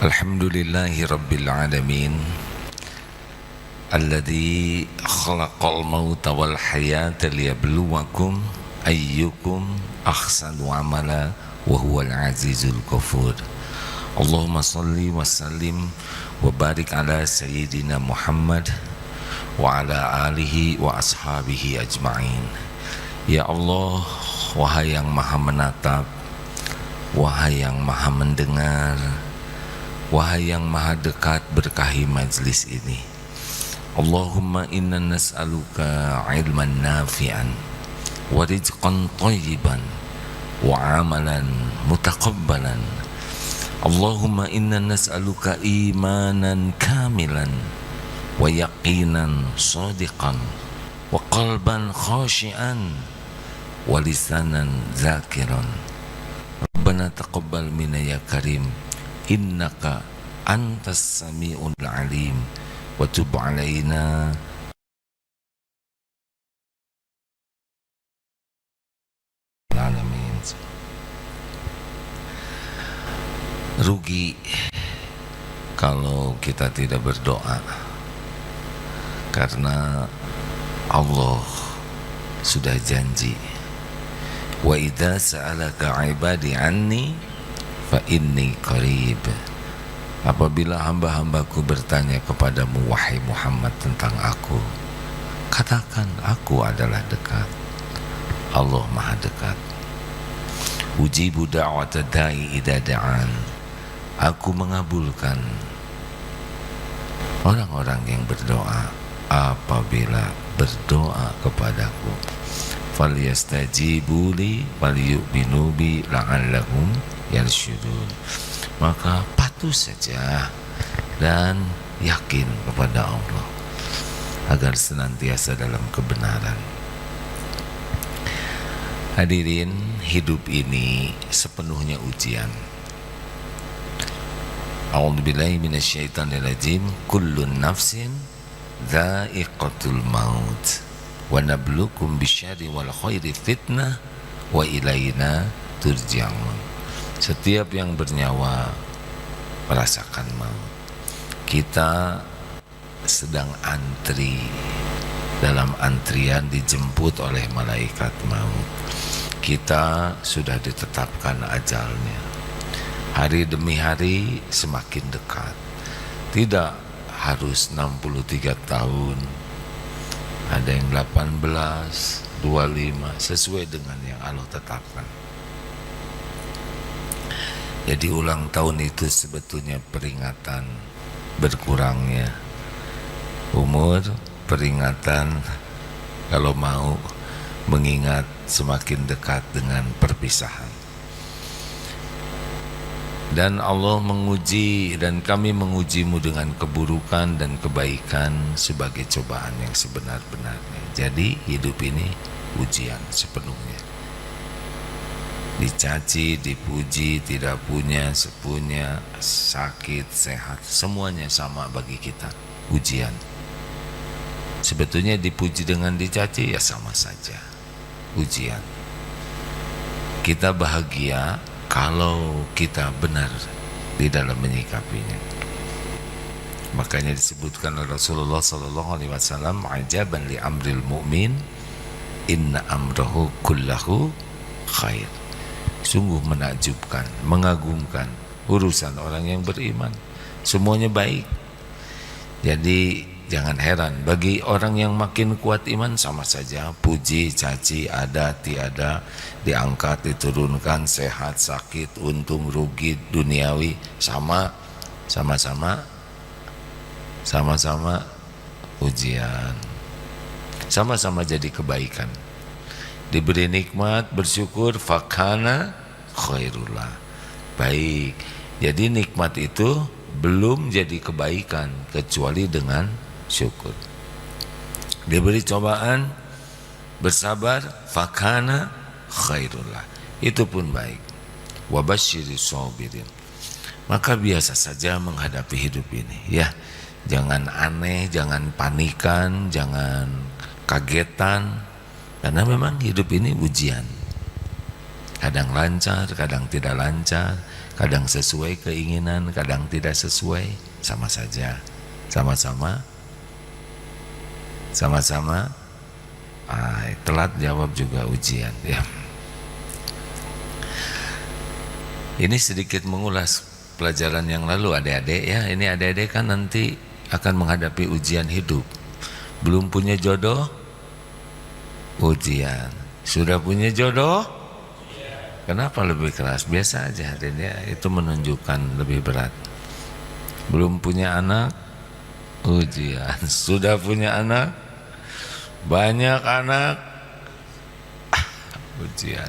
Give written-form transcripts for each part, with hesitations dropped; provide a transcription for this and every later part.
Alhamdulillahi Rabbil Alamin Alladhi khalaqal mauta wal hayata liyabluwakum ayyukum ahsanu amala wa huwal azizul ghafur. Allahumma salli wa sallim wa barik ala sayyidina Muhammad wa ala alihi wa ashabihi ajma'in. Ya Allah, wahai yang maha menatap, wahai yang maha mendengar, wahai yang maha dekat, berkahi majlis ini. Allahumma inna nas'aluka ilman nafi'an wa rizqan thayyiban wa amalan mutaqabbalan. Allahumma inna nas'aluka imanan kamilan wa yaqinan sadiqan wa qalban khashi'an wa lisanan zakiran. Rabbana taqabbal minna ya karim, innaka antas sami'ul alim wa tub alaina alamin. Rugi kalau kita tidak berdoa, karena Allah sudah janji, wa idza sa'alaka ibadi anni fa inni qarib. Apabila hamba-hambaku bertanya kepadamu wahai Muhammad tentang aku, katakan aku adalah dekat. Allah maha dekat. Ujibu da'wata da'i idza da'an. Aku mengabulkan orang-orang yang berdoa apabila berdoa kepadaku. Falyastajibu li walyu'minu bi la'allahum yarsyudun. Maka patuh saja dan yakin kepada Allah agar senantiasa dalam kebenaran. Hadirin, hidup ini sepenuhnya ujian. A'udzubillahi minasyaitonir rajim. Kullun nafsin dha'iqatul maut wa nabluukum bisyarri wal khairi fitnah wa ilaina turja'un. Setiap yang bernyawa merasakan maut. Kita sedang antri, dalam antrian dijemput oleh malaikat maut. Kita sudah ditetapkan ajalnya. Hari demi hari semakin dekat. Tidak harus 63 tahun, ada yang 18, 25, sesuai dengan yang Allah tetapkan. Jadi ulang tahun itu sebetulnya peringatan berkurangnya umur, peringatan kalau mau mengingat semakin dekat dengan perpisahan. Dan Allah menguji dan kami mengujimu dengan keburukan dan kebaikan sebagai cobaan yang sebenar-benarnya. Jadi hidup ini ujian sepenuhnya. Dicaci, dipuji, tidak punya, sepunya, sakit, sehat, semuanya sama bagi kita, ujian. Sebetulnya dipuji dengan dicaci ya sama saja, ujian. Kita bahagia kalau kita benar di dalam menyikapinya. Makanya disebutkan oleh Rasulullah SAW, ajaban li amril mu'min, inna amrahu kullahu khair. Sungguh menakjubkan, mengagumkan urusan orang yang beriman, semuanya baik. Jadi jangan heran bagi orang yang makin kuat iman, sama saja puji, caci, ada, tiada, diangkat, diturunkan, sehat, sakit, untung, rugi, duniawi, sama-sama ujian, sama-sama jadi kebaikan. Diberi nikmat, bersyukur, fakana khairullah, baik. Jadi nikmat itu belum jadi kebaikan kecuali dengan syukur. Diberi cobaan, bersabar, fakana khairullah, itu pun baik. Wabasyiris sabirin. Maka biasa saja menghadapi hidup ini, ya. Jangan aneh, jangan panikan, jangan kagetan, karena memang hidup ini ujian. Kadang lancar, kadang tidak lancar, kadang sesuai keinginan, kadang tidak sesuai, sama saja, sama-sama telat jawab juga ujian ya. Ini sedikit mengulas pelajaran yang lalu adik-adik ya. Ini adik-adik kan nanti akan menghadapi ujian hidup. Belum punya jodoh, ujian. Sudah punya jodoh, kenapa lebih keras? Biasa aja hadirin ya, itu menunjukkan lebih berat. Belum punya anak, ujian. Sudah punya anak, banyak anak, ujian.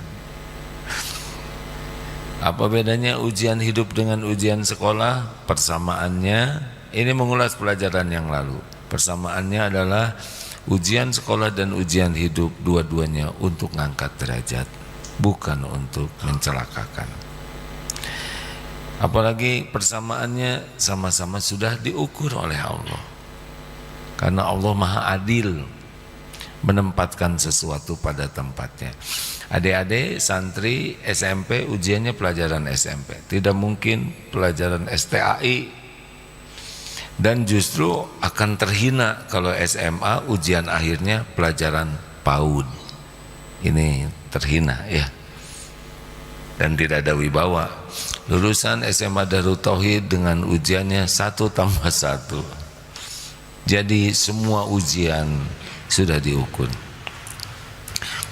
Apa bedanya ujian hidup dengan ujian sekolah? Persamaannya, ini mengulas pelajaran yang lalu. Persamaannya adalah ujian sekolah dan ujian hidup dua-duanya untuk mengangkat derajat, bukan untuk mencelakakan. Apalagi persamaannya sama-sama sudah diukur oleh Allah. Karena Allah Maha Adil menempatkan sesuatu pada tempatnya. Adik-adik santri SMP ujiannya pelajaran SMP, tidak mungkin pelajaran STAI, dan justru akan terhina kalau SMA ujian akhirnya pelajaran PAUD. Ini terhina ya, dan tidak ada wibawa. Lulusan SMA Darut Tauhid dengan ujiannya 1+1, jadi semua ujian sudah diukur.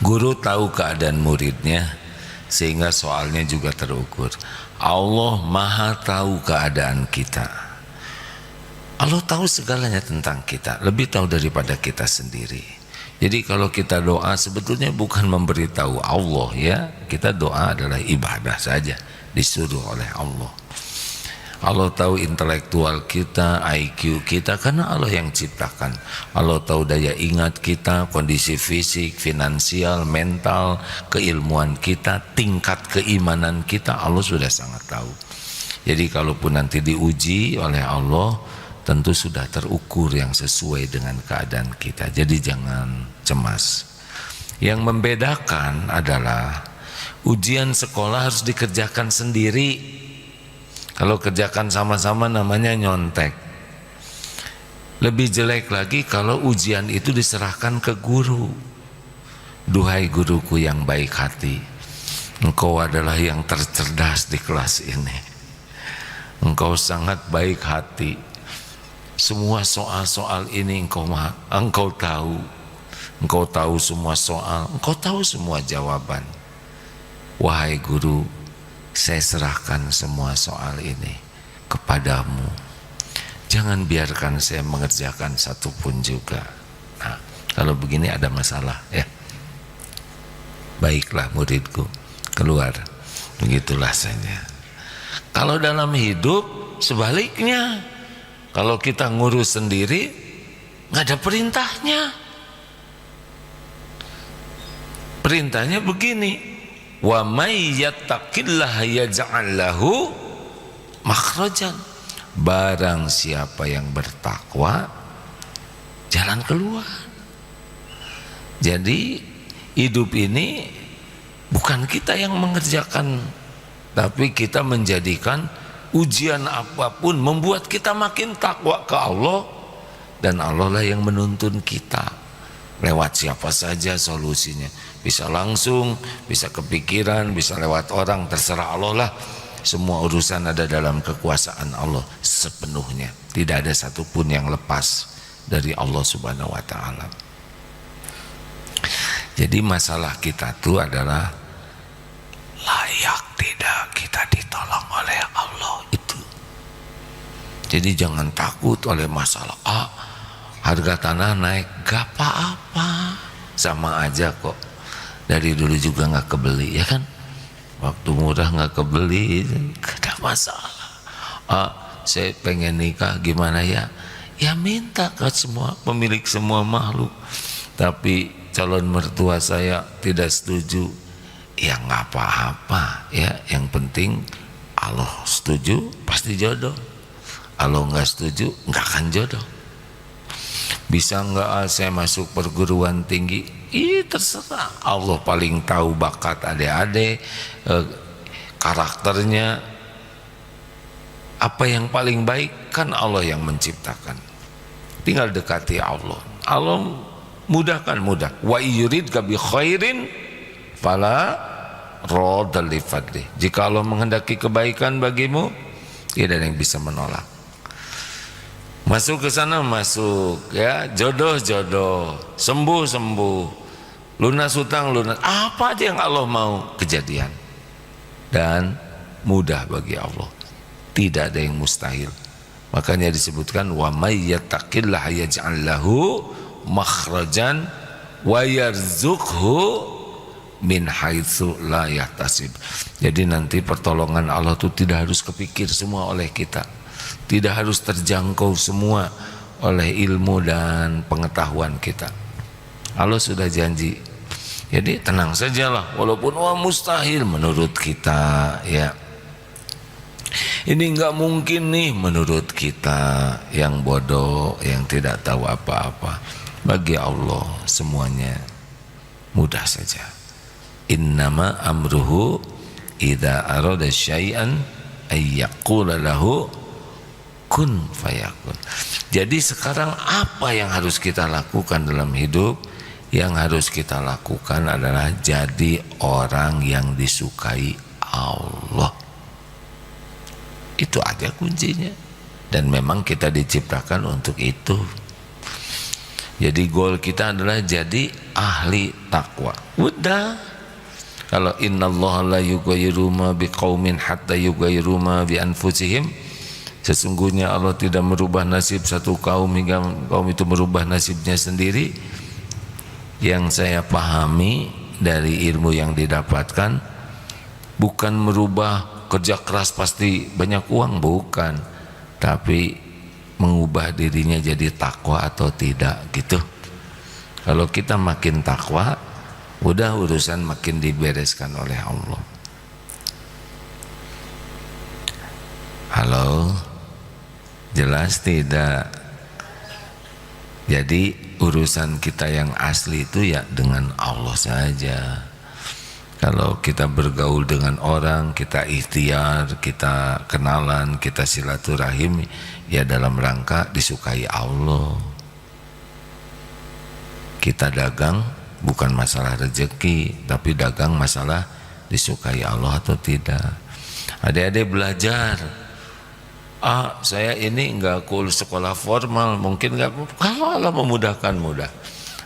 Guru tahu keadaan muridnya sehingga soalnya juga terukur. Allah Maha tahu keadaan kita. Allah tahu segalanya tentang kita, lebih tahu daripada kita sendiri. Jadi kalau kita doa sebetulnya bukan memberitahu Allah ya, kita doa adalah ibadah saja, disuruh oleh Allah. Allah tahu intelektual kita, IQ kita, karena Allah yang ciptakan. Allah tahu daya ingat kita, kondisi fisik, finansial, mental, keilmuan kita, tingkat keimanan kita, Allah sudah sangat tahu. Jadi kalaupun nanti diuji oleh Allah, tentu sudah terukur yang sesuai dengan keadaan kita. Jadi jangan cemas. Yang membedakan adalah ujian sekolah harus dikerjakan sendiri. Kalau kerjakan sama-sama namanya nyontek. Lebih jelek lagi kalau ujian itu diserahkan ke guru. Duhai guruku yang baik hati, engkau adalah yang tercerdas di kelas ini. Engkau sangat baik hati. Semua soal-soal ini engkau tahu. Engkau tahu semua soal, engkau tahu semua jawaban. Wahai guru, saya serahkan semua soal ini kepadamu. Jangan biarkan saya mengerjakan satupun juga. Nah, kalau begini ada masalah ya. Baiklah muridku, keluar. Begitulah saja. Kalau dalam hidup sebaliknya, kalau kita ngurus sendiri nggak ada perintahnya. Perintahnya begini, wa may yattaqillaha yaj'al lahu makhrajan. Barang siapa yang bertakwa, jalan keluar. Jadi hidup ini bukan kita yang mengerjakan, tapi kita menjadikan ujian apapun membuat kita makin takwa ke Allah, dan Allah lah yang menuntun kita. Lewat siapa saja solusinya, bisa langsung, bisa kepikiran, bisa lewat orang, terserah Allah lah. Semua urusan ada dalam kekuasaan Allah sepenuhnya, tidak ada satupun yang lepas dari Allah Subhanahu wa ta'ala. Jadi masalah kita itu adalah layak tidak kita ditolong oleh Allah itu. Jadi jangan takut oleh masalah harga tanah naik, gak apa-apa, sama aja kok. Dari dulu juga gak kebeli ya kan, waktu murah gak kebeli, gak ada masalah. Saya pengen nikah, gimana ya? Ya minta ke semua pemilik semua makhluk, tapi calon mertua saya tidak setuju. Ya gak apa-apa ya, yang penting Allah setuju pasti jodoh, Allah gak setuju gak akan jodoh. Bisa enggak saya masuk perguruan tinggi? Terserah, Allah paling tahu bakat adik-adik, karakternya. Apa yang paling baik kan Allah yang menciptakan. Tinggal dekati Allah. Allah mudahkan, mudah. Wa yuridka bi khairin fala radda li fadli. Jika Allah menghendaki kebaikan bagimu, tidak ada yang bisa menolak. Masuk ke sana masuk, ya, jodoh, sembuh, lunas hutang, lunas, apa aja yang Allah mau kejadian. Dan mudah bagi Allah. Tidak ada yang mustahil. Makanya disebutkan wa may yattaqillaha yaj'al lahu makhrajan wa yarzuqhu min haitsu la yahtasib. Jadi nanti pertolongan Allah itu tidak harus kepikir semua oleh kita. Tidak harus terjangkau semua oleh ilmu dan pengetahuan kita. Allah sudah janji. Jadi tenang sajalah, walaupun mustahil menurut kita, ya. Ini enggak mungkin nih menurut kita yang bodoh, yang tidak tahu apa-apa. Bagi Allah semuanya mudah saja. Innama amruhu idza arada syai'an ay yaqula lahu kun fayakun. Jadi sekarang apa yang harus kita lakukan dalam hidup? Yang harus kita lakukan adalah jadi orang yang disukai Allah. Itu aja kuncinya. Dan memang kita diciptakan untuk itu. Jadi goal kita adalah jadi ahli takwa. Udah. Kalau innallaha la yughayyiru ma biqaumin hatta yughayyiru ma bi anfusihim. Sesungguhnya Allah tidak merubah nasib satu kaum hingga kaum itu merubah nasibnya sendiri. Yang saya pahami dari ilmu yang didapatkan, bukan merubah kerja keras pasti banyak uang, bukan, tapi mengubah dirinya jadi takwa atau tidak gitu. Kalau kita makin takwa, udah urusan makin dibereskan oleh Allah. Halo, jelas tidak? Jadi urusan kita yang asli itu ya dengan Allah saja. Kalau kita bergaul dengan orang, kita ikhtiar, kita kenalan, kita silaturahim, ya dalam rangka disukai Allah. Kita dagang bukan masalah rezeki, tapi dagang masalah disukai Allah atau tidak. Adik-adik belajar. Saya ini enggak sekolah formal, mungkin enggak, kalau Allah memudahkan mudah.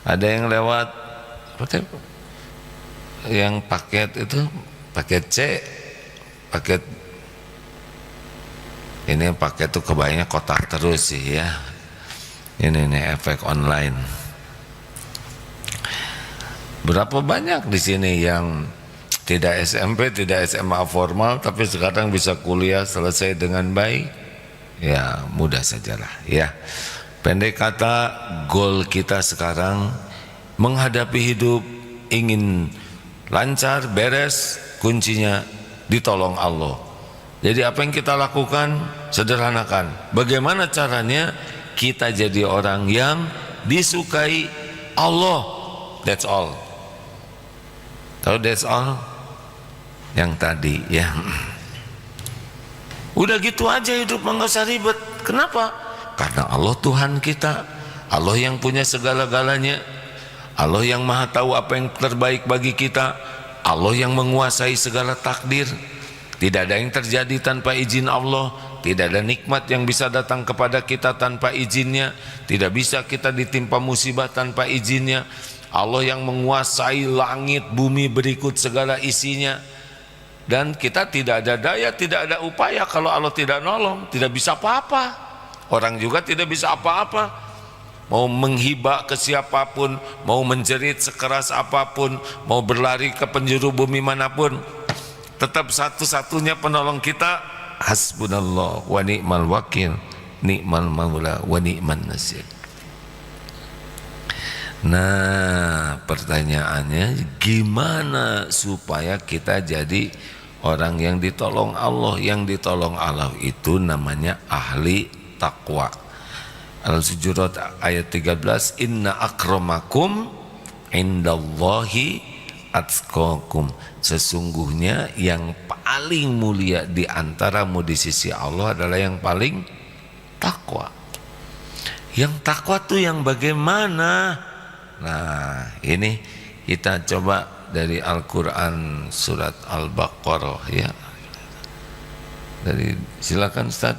Ada yang lewat yang paket itu, paket C, paket ini paket itu kebayangnya kotak terus sih ya. Ini nih efek online. Berapa banyak di sini yang tidak SMP, tidak SMA formal, tapi sekarang bisa kuliah selesai dengan baik. Ya mudah sajalah ya. Pendek kata, goal kita sekarang menghadapi hidup ingin lancar, beres, kuncinya ditolong Allah. Jadi apa yang kita lakukan, sederhanakan. Bagaimana caranya kita jadi orang yang disukai Allah. That's all. Tahu that's all? Yang tadi ya. Udah gitu aja hidup, nggak usah ribet. Kenapa? Karena Allah Tuhan kita, Allah yang punya segala-galanya, Allah yang maha tahu apa yang terbaik bagi kita, Allah yang menguasai segala takdir. Tidak ada yang terjadi tanpa izin Allah, tidak ada nikmat yang bisa datang kepada kita tanpa izinnya, tidak bisa kita ditimpa musibah tanpa izinnya. Allah yang menguasai langit, bumi berikut segala isinya. Dan kita tidak ada daya, tidak ada upaya kalau Allah tidak nolong, tidak bisa apa-apa. Orang juga tidak bisa apa-apa. Mau menghibah ke siapapun, mau menjerit sekeras apapun, mau berlari ke penjuru bumi manapun, tetap satu-satunya penolong kita hasbunallah wa ni'mal wakil, ni'mal maula wa ni'man nasir. Nah, pertanyaannya gimana supaya kita jadi orang yang ditolong Allah? Yang ditolong Allah itu namanya ahli takwa. Al-Hujurat ayat 13, inna akramakum indallahi atqakum, sesungguhnya yang paling mulia di antaramu di sisi Allah adalah yang paling takwa. Yang takwa tuh yang bagaimana? Nah, ini kita coba dari Al-Quran surat Al-Baqarah ya. Silakan Ustaz,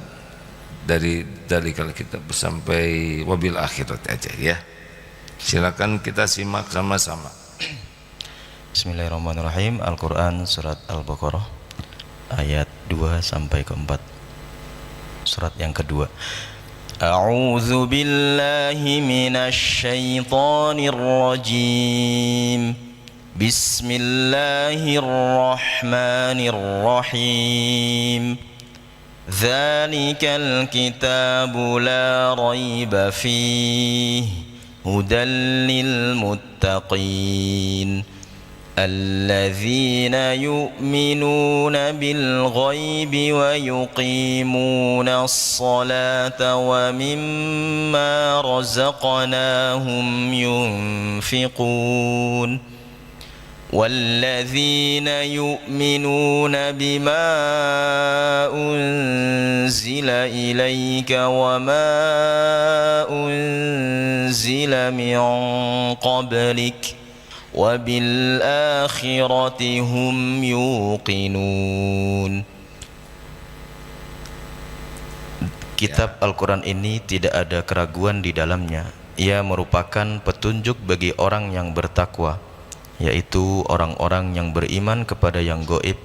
dari kalau kita sampai wabil akhirat aja ya. Silakan kita simak sama-sama. Bismillahirrahmanirrahim. Al-Quran surat Al-Baqarah ayat 2 sampai ke 4. Surat yang kedua. A'udzu billahi minasy syaithanir rajim. Bismillahirrahmanirrahim. Dzalikal kitabu la raiba fihi hudal lil muttaqin. الذين يؤمنون بالغيب ويقيمون الصلاة ومما رزقناهم ينفقون والذين يؤمنون بما أنزل إليك وما أنزل من قبلك وَبِالْآخِرَةِ هُمْ يُوقِنُونَ. Kitab Al-Quran ini tidak ada keraguan di dalamnya. Ia merupakan petunjuk bagi orang yang bertakwa, yaitu orang-orang yang beriman kepada yang gaib,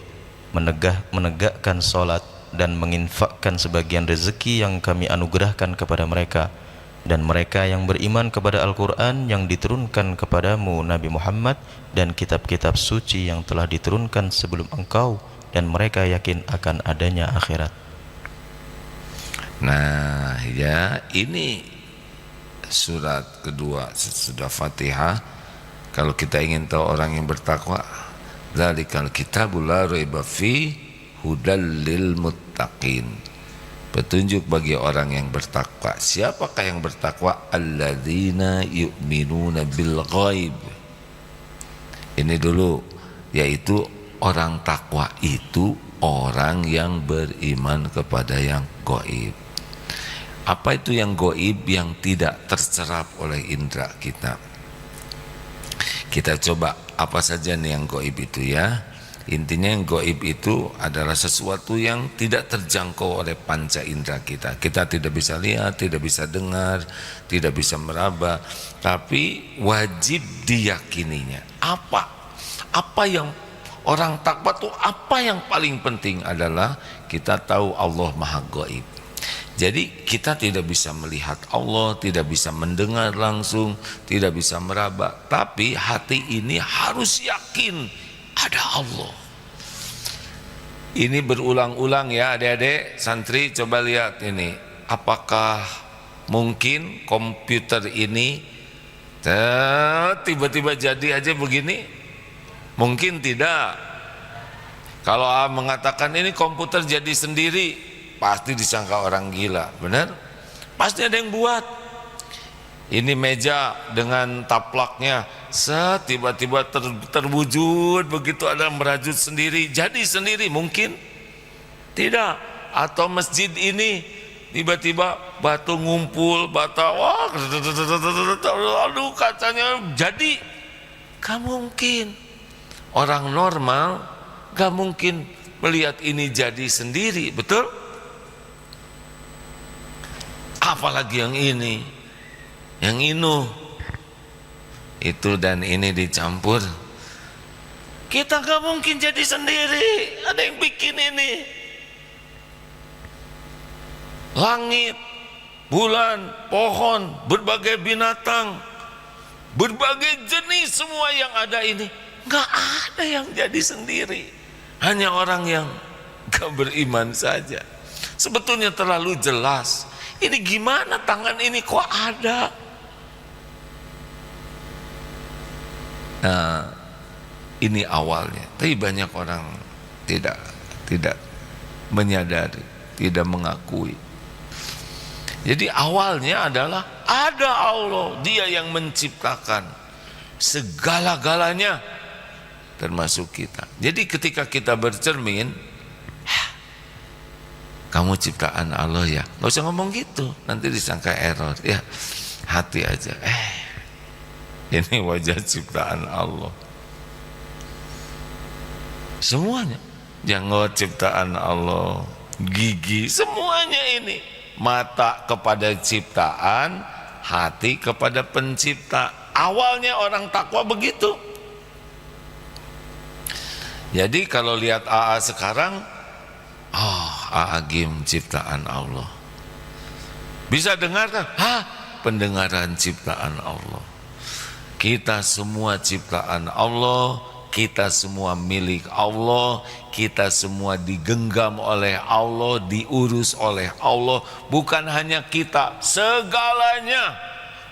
menegakkan sholat dan menginfakkan sebagian rezeki yang kami anugerahkan kepada mereka. Dan mereka yang beriman kepada Al-Quran yang diturunkan kepadamu Nabi Muhammad dan kitab-kitab suci yang telah diturunkan sebelum engkau, dan mereka yakin akan adanya akhirat. Nah ya, ini surat kedua sesudah Fatihah. Kalau kita ingin tahu orang yang bertakwa, dzalikal kitabul la raiba fihi hudal lil muttaqin, petunjuk bagi orang yang bertakwa. Siapakah yang bertakwa? Alladzina yu'minuna bil ghaib. Ini dulu, yaitu orang takwa itu orang yang beriman kepada yang gaib. Apa itu yang gaib? Yang tidak terserap oleh indera kita. Kita coba apa saja nih yang gaib itu ya. Intinya yang gaib itu adalah sesuatu yang tidak terjangkau oleh panca indera kita. Kita tidak bisa lihat, tidak bisa dengar, tidak bisa meraba, tapi wajib diyakininya. Apa yang orang takwa itu, apa yang paling penting adalah kita tahu Allah Maha Gaib. Jadi kita tidak bisa melihat Allah, tidak bisa mendengar langsung, tidak bisa meraba, tapi hati ini harus yakin ada Allah. Ini berulang-ulang ya adik-adik santri, coba lihat ini. Apakah mungkin komputer ini tiba-tiba jadi aja begini? Mungkin tidak. Kalau mengatakan ini komputer jadi sendiri, pasti disangka orang gila, benar? Pasti ada yang buat. Ini meja dengan taplaknya, tiba-tiba terwujud begitu, ada merajut sendiri, jadi sendiri, mungkin tidak. Atau masjid ini tiba-tiba batu ngumpul, wah, aduh kacanya jadi. Gak mungkin. Orang normal gak mungkin melihat ini jadi sendiri, betul? Apalagi yang ini, yang itu dan ini dicampur, kita gak mungkin jadi sendiri, ada yang bikin ini. Langit, bulan, pohon, berbagai binatang, berbagai jenis semua yang ada ini, gak ada yang jadi sendiri, hanya orang yang gak beriman saja. Sebetulnya terlalu jelas. Ini gimana tangan ini kok ada? Nah, ini awalnya. Tapi banyak orang tidak menyadari, tidak mengakui. Jadi awalnya adalah ada Allah, Dia yang menciptakan segala-galanya. termasuk kita. Jadi ketika kita bercermin, kamu ciptaan Allah ya, nggak usah ngomong gitu, nanti disangka error ya. Hati aja, ini wajah ciptaan Allah. Semuanya, janggut ciptaan Allah, gigi, semuanya ini. Mata kepada ciptaan, hati kepada pencipta. Awalnya orang takwa begitu. Jadi kalau lihat AA sekarang, AA Gim ciptaan Allah. Bisa dengarkan, pendengaran ciptaan Allah. Kita semua ciptaan Allah, kita semua milik Allah, kita semua digenggam oleh Allah, diurus oleh Allah. Bukan hanya kita, segalanya.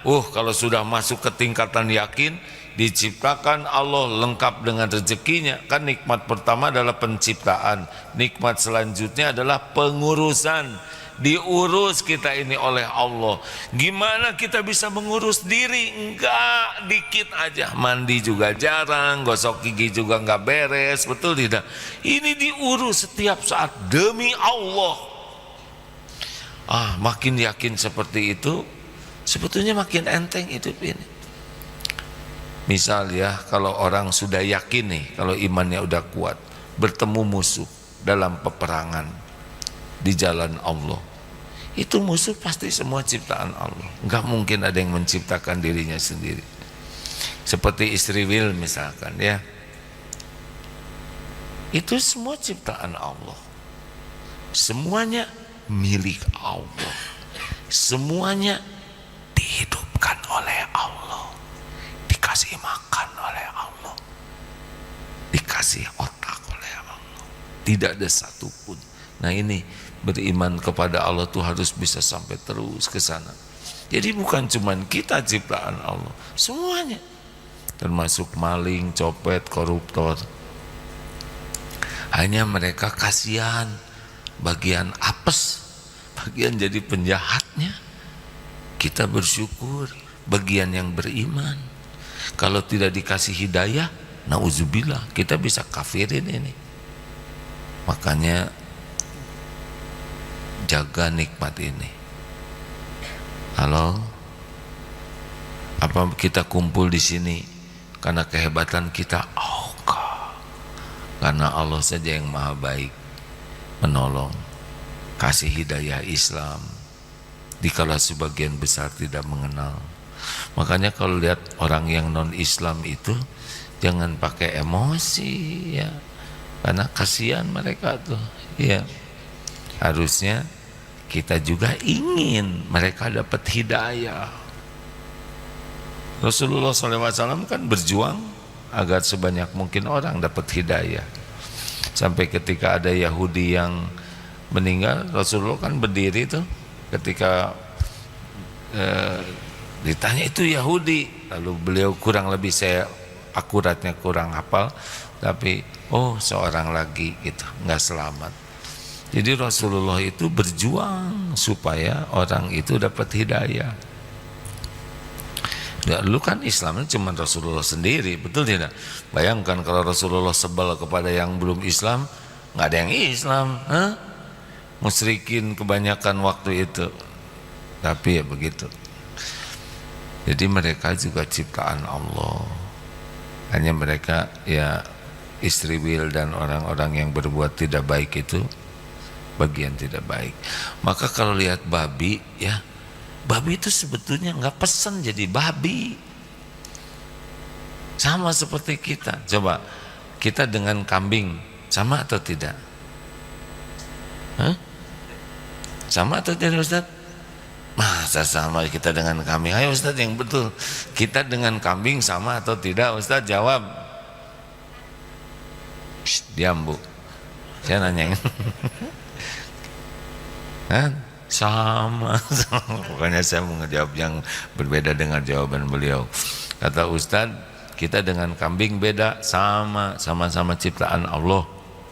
Kalau sudah masuk ke tingkatan yakin, diciptakan Allah lengkap dengan rezekinya. Kan nikmat pertama adalah penciptaan, nikmat selanjutnya adalah pengurusan. Diurus kita ini oleh Allah. Gimana kita bisa mengurus diri? Enggak, dikit aja. Mandi juga jarang, gosok gigi juga enggak beres, betul tidak? Ini diurus setiap saat demi Allah. Makin yakin seperti itu, sebetulnya makin enteng hidup ini. Misal ya, kalau orang sudah yakin nih, kalau imannya udah kuat, bertemu musuh dalam peperangan di jalan Allah, itu musuh pasti semua ciptaan Allah. Enggak mungkin ada yang menciptakan dirinya sendiri. Seperti istri Will misalkan ya, itu semua ciptaan Allah, semuanya milik Allah, semuanya dihidupkan oleh Allah, dikasih makan oleh Allah, dikasih otak oleh Allah, tidak ada satupun. Nah ini, beriman kepada Allah tuh harus bisa sampai terus ke sana. Jadi bukan cuman kita ciptaan Allah, semuanya, termasuk maling, copet, koruptor. Hanya mereka kasihan, bagian apes, bagian jadi penjahatnya. Kita bersyukur, bagian yang beriman. Kalau tidak dikasih hidayah, nauzubillah, kita bisa kafirin ini. Makanya jaga nikmat ini. Halo, apa kita kumpul di sini karena kehebatan kita? Karena Allah saja yang maha baik, menolong, kasih hidayah Islam dikala sebagian besar tidak mengenal. Makanya kalau lihat orang yang non Islam itu, jangan pakai emosi ya, karena kasihan mereka tuh ya. Harusnya kita juga ingin mereka dapat hidayah. Rasulullah SAW kan berjuang agar sebanyak mungkin orang dapat hidayah. Sampai ketika ada Yahudi yang meninggal, Rasulullah kan berdiri tuh ketika ditanya itu Yahudi, lalu beliau kurang lebih, saya akuratnya kurang hafal, tapi seorang lagi gitu, nggak selamat. Jadi Rasulullah itu berjuang supaya orang itu dapat hidayah. Ya, dulu kan Islamnya cuma Rasulullah sendiri, betul tidak? Bayangkan kalau Rasulullah sebal kepada yang belum Islam, nggak ada yang Islam, musyrikin kebanyakan waktu itu. Tapi ya begitu. Jadi mereka juga ciptaan Allah. Hanya mereka ya, istri Will dan orang-orang yang berbuat tidak baik itu bagian tidak baik. Maka kalau lihat babi ya, babi itu sebetulnya nggak pesen jadi babi. Sama seperti kita. Coba kita dengan kambing sama atau tidak? Sama atau tidak Ustaz? Masa sama kita dengan kambing? Ayo Ustaz yang betul. Kita dengan kambing sama atau tidak Ustaz? Jawab. Diam Bu, saya nanyain. Sama. Pokoknya saya mau ngejawab yang berbeda dengan jawaban beliau. Kata Ustadz, kita dengan kambing beda, sama-sama ciptaan Allah.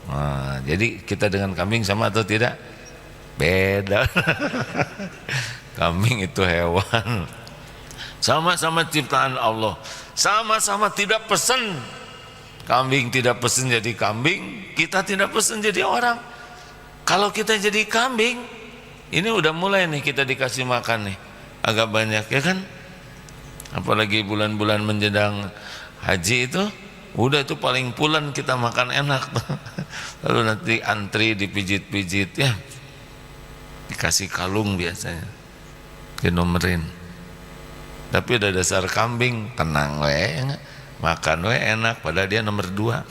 Nah, jadi kita dengan kambing sama atau tidak? Beda. Kambing itu hewan, sama-sama ciptaan Allah, sama-sama tidak pesen. Kambing tidak pesen jadi kambing, kita tidak pesen jadi orang. Kalau kita jadi kambing, ini udah mulai nih kita dikasih makan nih agak banyak, ya kan? Apalagi bulan-bulan menjelang haji itu, udah itu paling pulan kita makan enak. Lalu nanti antri dipijit-pijit, ya dikasih kalung biasanya, dinomerin. Tapi udah dasar kambing, tenang we, makan we enak, padahal dia nomor 2.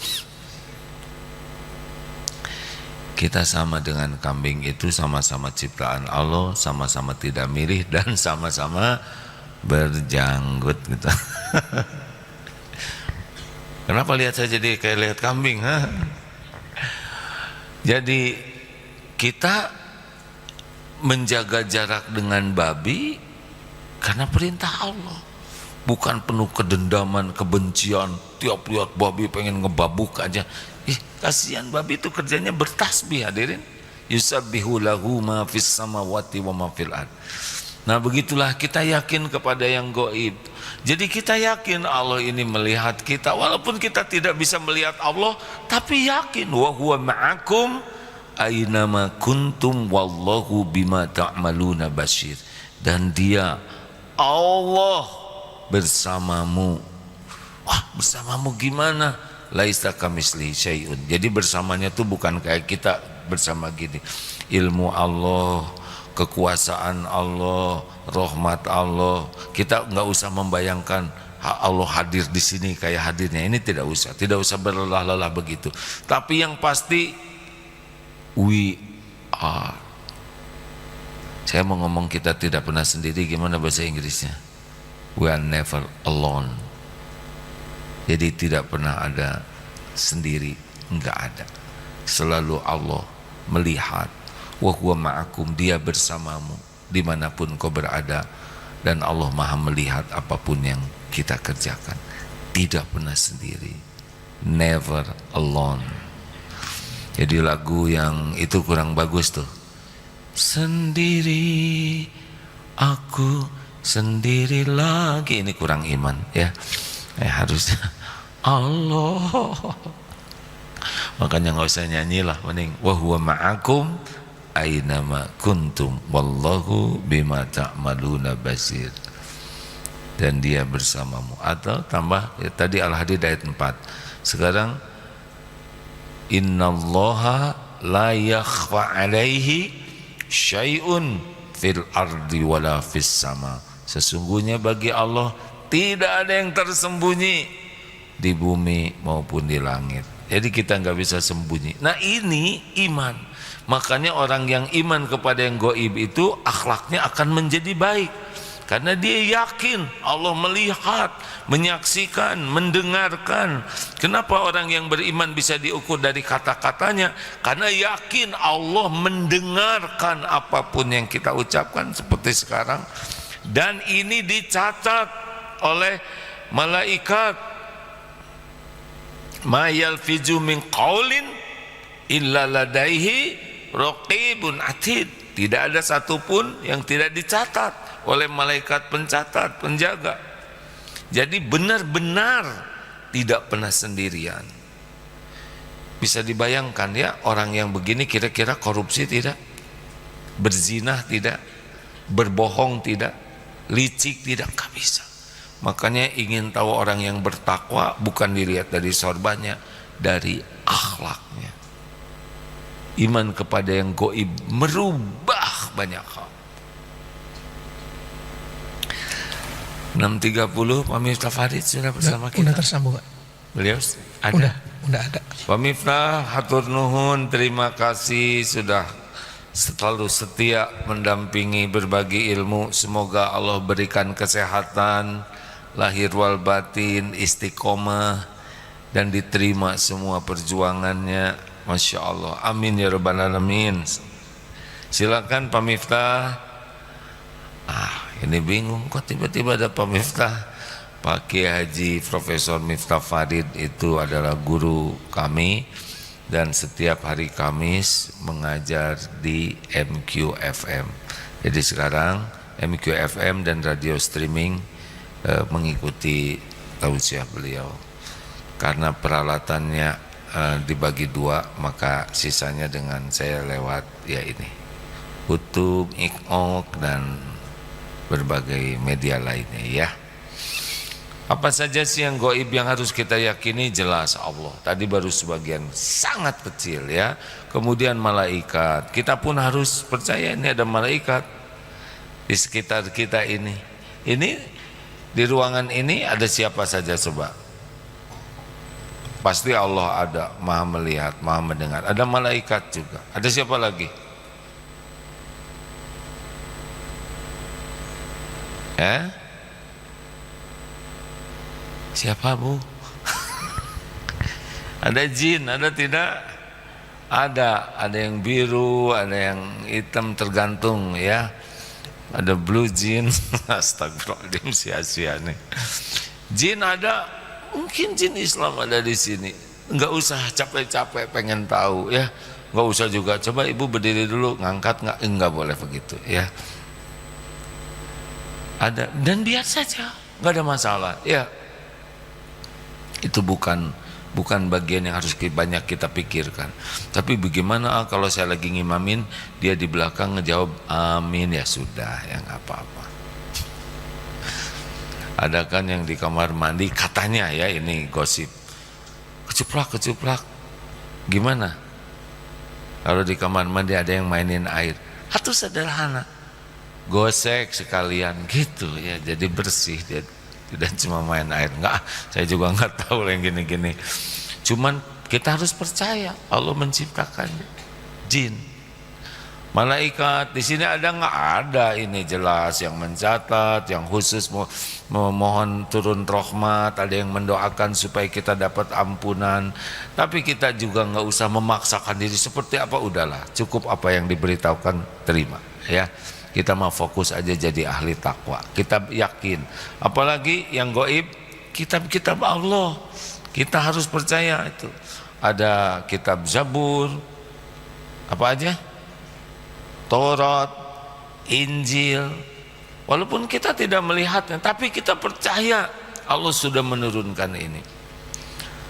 Kita sama dengan kambing itu, sama-sama ciptaan Allah, sama-sama tidak milih, dan sama-sama berjanggut gitu. Kenapa lihat saya jadi kayak lihat kambing? Jadi kita menjaga jarak dengan babi karena perintah Allah, bukan penuh kedendaman, kebencian. Tiap lihat babi pengen ngebabuk aja. Kasihan babi itu kerjanya bertasbih, hadirin. Yusabbihu lahu ma fis samawati wa ma fil ard. Nah, begitulah kita yakin kepada yang gaib. Jadi kita yakin Allah ini melihat kita, walaupun kita tidak bisa melihat Allah, tapi yakin wa huwa ma'akum aynama kuntum wallahu bima ta'maluna basyir. Dan dia Allah bersamamu. Wah, bersamamu gimana? Laisa kamislihi syai'un. Jadi bersamanya tuh bukan kayak kita bersama gini. Ilmu Allah, kekuasaan Allah, rahmat Allah. Kita nggak usah membayangkan Allah hadir di sini kayak hadirnya. Ini tidak usah berlelah-lelah begitu. Tapi yang pasti we are. Saya mau ngomong kita tidak pernah sendiri, gimana bahasa Inggrisnya? We are never alone. Jadi tidak pernah ada sendiri, enggak ada. Selalu Allah melihat. Wa huwa ma'akum, dia bersamamu dimanapun kau berada. Dan Allah maha melihat apapun yang kita kerjakan. Tidak pernah sendiri, never alone. Jadi lagu yang itu kurang bagus tuh. Sendiri, aku sendiri lagi. Ini kurang iman ya. Harusnya Allah. Makanya nggak usah nyanyilah, mending wa huwa ma'akum aynama kuntum wallahu bima ta'maluna basir. Dan dia bersamamu. Atau tambah ya, tadi Al-Hadid ayat 4. Sekarang innallaha la yakhfa alaihi syai'un fil ardi wala fis sama. Sesungguhnya bagi Allah tidak ada yang tersembunyi di bumi maupun di langit. Jadi kita nggak bisa sembunyi. Nah, ini iman. Makanya orang yang iman kepada yang gaib itu akhlaknya akan menjadi baik. Karena dia yakin Allah melihat, menyaksikan, mendengarkan. Kenapa orang yang beriman bisa diukur dari kata-katanya? Karena yakin Allah mendengarkan apapun yang kita ucapkan seperti sekarang. Dan ini dicatat oleh malaikat. Ma yalfizu min qaulin illa ladaihi raqibun atid. Tidak ada satupun yang tidak dicatat oleh malaikat pencatat, penjaga. Jadi benar-benar tidak pernah sendirian. Bisa dibayangkan ya, orang yang begini kira-kira korupsi tidak? Berzina tidak? Berbohong tidak? Licik tidak? Gak bisa. Makanya ingin tahu orang yang bertakwa bukan dilihat dari sorbannya, dari akhlaknya. Iman kepada yang gaib merubah banyak hal. 6.30 Pak Miftah Farid sudah bersama kita. Udah tersambung, Pak. Beliau ada? Udah ada. Pak Miftah, hatur nuhun, terima kasih sudah selalu setia mendampingi berbagi ilmu. Semoga Allah berikan kesehatan lahir wal batin, istiqomah, dan diterima semua perjuangannya. Masya Allah, amin ya rabbal alamin. Silakan Pak Miftah. Ini bingung kok tiba-tiba ada Pak Miftah. Pak Kiai Haji Profesor Miftah Farid itu adalah guru kami dan setiap hari Kamis mengajar di MQFM. Jadi sekarang MQFM dan radio streaming mengikuti tausiah beliau. karena peralatannya dibagi dua, maka sisanya dengan saya lewat ya ini YouTube, IKOK dan berbagai media lainnya ya. Apa saja sih yang gaib yang harus kita yakini? Jelas Allah. Tadi baru sebagian sangat kecil ya. Kemudian malaikat. Kita pun harus percaya ini ada malaikat di sekitar kita ini. Ini di ruangan ini ada siapa saja coba? Pasti Allah ada, Maha melihat, Maha mendengar. Ada malaikat juga. Ada siapa lagi? Siapa Bu? Ada jin, ada tidak? Ada yang biru, ada yang hitam, tergantung ya. Ada blue jin. Astagfirullahaladzim, sia-sia nih. Jin ada, mungkin jin Islam ada di sini. Enggak usah capek-capek pengen tahu ya. Enggak usah juga. Coba ibu berdiri dulu, ngangkat enggak boleh begitu ya. Ada, dan biar saja, enggak ada masalah ya. Itu bukan bagian yang harus banyak kita pikirkan. Tapi bagaimana kalau saya lagi ngimamin, dia di belakang ngejawab amin, ya sudah, ya nggak apa-apa. Ada kan yang di kamar mandi katanya ya, ini gosip, kecuplak, gimana kalau di kamar mandi ada yang mainin air? Itu sederhana, gosek sekalian gitu ya, jadi bersih dia. Dan cuma main air, enggak, saya juga enggak tahu yang gini-gini. Cuman kita harus percaya Allah menciptakan jin, malaikat. Di sini ada enggak? Ada, ini jelas yang mencatat, yang khusus memohon turun rahmat, ada yang mendoakan supaya kita dapat ampunan. Tapi kita juga enggak usah memaksakan diri seperti apa, udahlah, cukup apa yang diberitahukan terima ya. Kita mau fokus aja jadi ahli takwa. Kita yakin, apalagi yang gaib, kitab-kitab Allah, kita harus percaya itu. Ada kitab Zabur, apa aja? Taurat, Injil. Walaupun kita tidak melihatnya, tapi kita percaya Allah sudah menurunkan ini.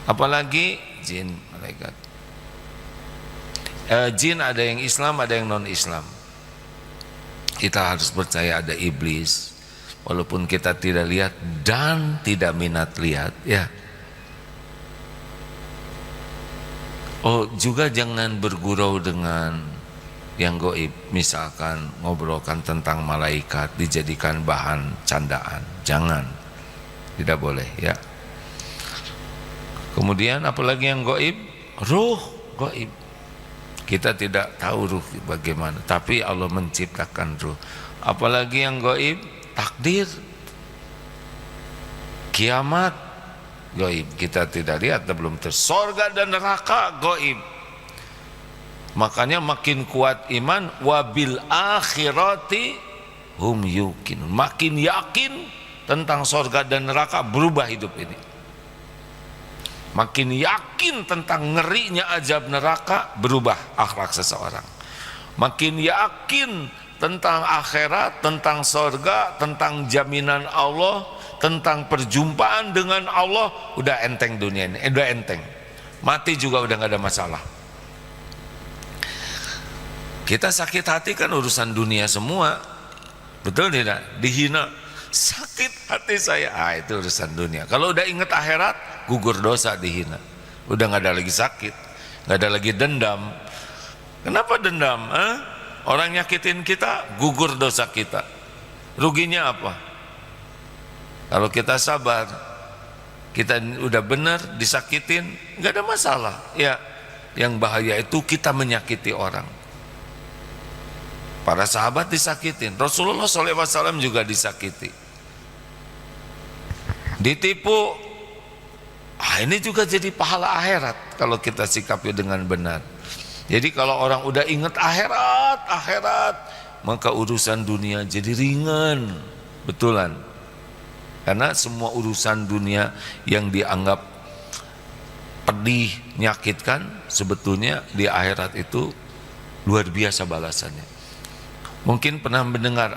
Apalagi jin, malaikat. Jin ada yang Islam, ada yang non-Islam. Kita harus percaya ada iblis, walaupun kita tidak lihat dan tidak minat lihat ya. Oh, juga jangan bergurau dengan yang gaib. Misalkan ngobrolkan tentang malaikat dijadikan bahan candaan, jangan, tidak boleh ya. Kemudian apalagi yang gaib? Ruh gaib. Kita tidak tahu ruh bagaimana, tapi Allah menciptakan ruh. Apalagi yang gaib? Takdir, kiamat, gaib. Kita tidak lihat, belum sorga dan neraka, gaib. Makanya makin kuat iman, wabil akhirati hum yuqin. Makin yakin tentang sorga dan neraka, berubah hidup ini. Makin yakin tentang ngerinya azab neraka, berubah akhlak seseorang. Makin yakin tentang akhirat, tentang surga, tentang jaminan Allah, tentang perjumpaan dengan Allah, udah enteng dunia ini, udah enteng. Mati juga udah gak ada masalah. Kita sakit hati kan urusan dunia semua, betul tidak? Dihina, sakit hati saya, itu urusan dunia. Kalau udah inget akhirat, gugur dosa, dihina, udah nggak ada lagi sakit, nggak ada lagi dendam. Kenapa dendam? Orang nyakitin kita, gugur dosa kita. Ruginya apa? Kalau kita sabar, kita udah benar disakitin, nggak ada masalah ya. Yang bahaya itu kita menyakiti orang. Para sahabat disakitin, Rasulullah SAW juga disakiti, ditipu. Ini juga jadi pahala akhirat kalau kita sikapi dengan benar. Jadi kalau orang udah ingat akhirat, maka urusan dunia jadi ringan, betulan. Karena semua urusan dunia yang dianggap pedih, menyakitkan, sebetulnya di akhirat itu luar biasa balasannya. Mungkin pernah mendengar,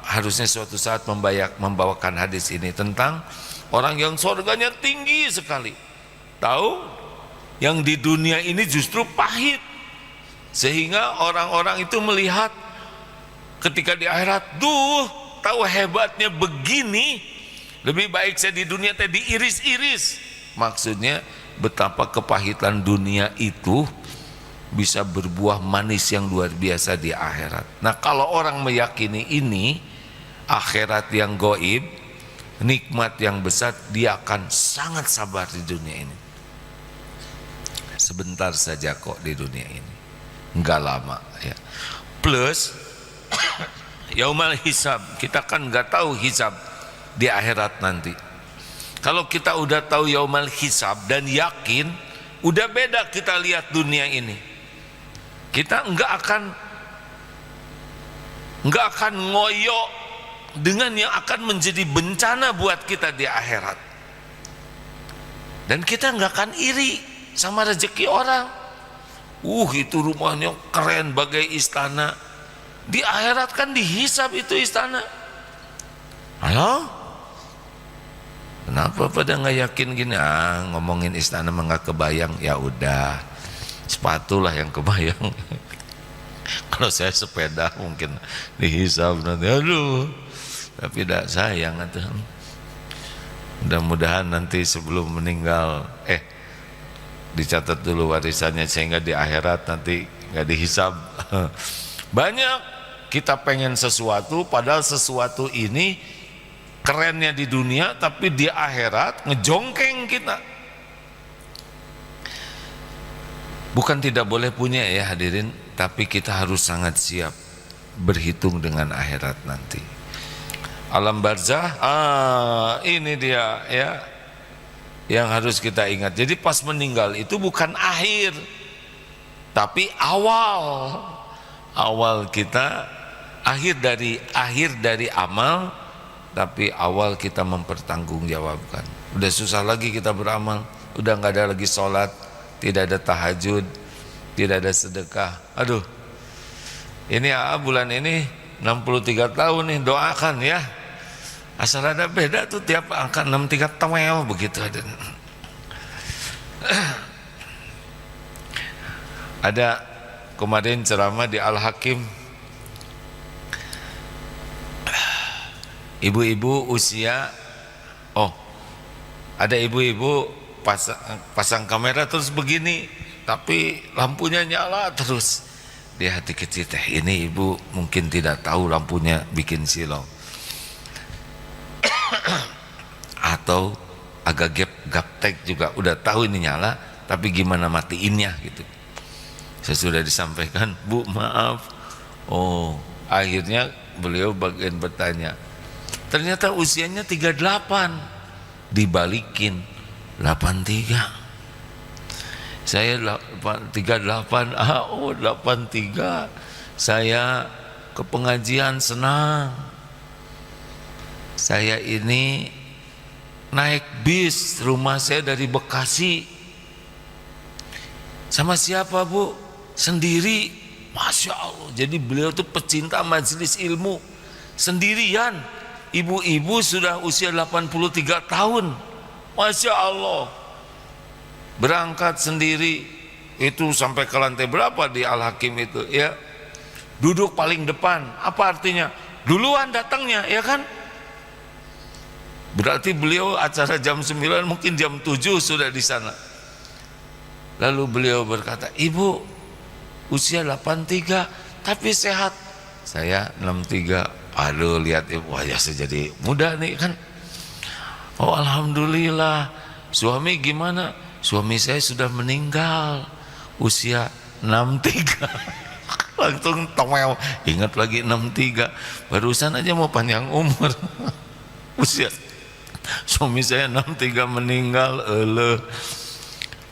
harusnya suatu saat membawakan hadis ini tentang orang yang surganya tinggi sekali, tahu yang di dunia ini justru pahit, sehingga orang-orang itu melihat ketika di akhirat, duh, tahu hebatnya begini, lebih baik saya di dunia teh diiris-iris. Maksudnya betapa kepahitan dunia itu bisa berbuah manis yang luar biasa di akhirat. Nah, kalau orang meyakini ini akhirat yang gaib, nikmat yang besar, dia akan sangat sabar di dunia ini. Sebentar saja kok di dunia ini, enggak lama ya. Plus yaumal hisab, kita kan enggak tahu hisab di akhirat nanti. Kalau kita udah tahu yaumal hisab dan yakin, udah beda kita lihat dunia ini. Kita enggak akan ngoyo dengan yang akan menjadi bencana buat kita di akhirat. Dan kita enggak akan iri sama rezeki orang. Itu rumahnya keren bagai istana. Di akhirat kan dihisab itu istana. Halo? Kenapa pada nggak yakin gini? Ngomongin istana mah nggak kebayang. Ya udah, sepatulah yang kebayang. Kalau saya sepeda mungkin dihisab nanti. Aduh, tapi tidak sayang atuh. Mudah-mudahan nanti sebelum meninggal dicatat dulu warisannya, sehingga di akhirat nanti nggak dihisab. Banyak kita pengen sesuatu, padahal sesuatu ini kerennya di dunia, tapi di akhirat ngejongkeng kita. Bukan tidak boleh punya ya hadirin, tapi kita harus sangat siap berhitung dengan akhirat nanti. Alam barzah, ini dia ya yang harus kita ingat. Jadi pas meninggal itu bukan akhir, tapi awal kita, akhir dari amal, tapi awal kita mempertanggungjawabkan. Udah susah lagi kita beramal, udah nggak ada lagi sholat, tidak ada tahajud, tidak ada sedekah. Aduh, ini bulan ini 63 tahun nih, doakan ya. Asal ada beda tuh tiap angka 63 tewel begitu ada. Ada kemarin ceramah di Al-Hakim, ibu-ibu usia, ada ibu-ibu pasang kamera terus begini, tapi lampunya nyala terus. Di hati kecil teh, ini ibu mungkin tidak tahu lampunya bikin silau. Atau agak gaptek juga udah tahu ini nyala, tapi gimana matiinnya gitu. Saya sudah disampaikan, Bu maaf. Akhirnya beliau bagian bertanya, ternyata usianya 38, dibalikin 83. Saya 38, 83. Saya ke pengajian senang. Saya ini naik bis, rumah saya dari Bekasi. Sama siapa Bu? Sendiri. Masya Allah. Jadi beliau tuh pecinta majelis ilmu. Sendirian. Ibu-ibu sudah usia 83 tahun. Masya Allah. Berangkat sendiri. Itu sampai ke lantai berapa di Al-Hakim itu ya. Duduk paling depan. Apa artinya? Duluan datangnya ya kan? Berarti beliau acara jam 9, mungkin jam 7 sudah di sana. Lalu beliau berkata, Ibu usia 83 tapi sehat. Saya 63. Aduh, lihat ibu, wajah saya jadi muda nih kan. Alhamdulillah. Suami gimana? Suami saya sudah meninggal usia 63. Langsung tomel, ingat lagi 63. Barusan aja mau panjang umur. Usia suami saya 63 meninggal.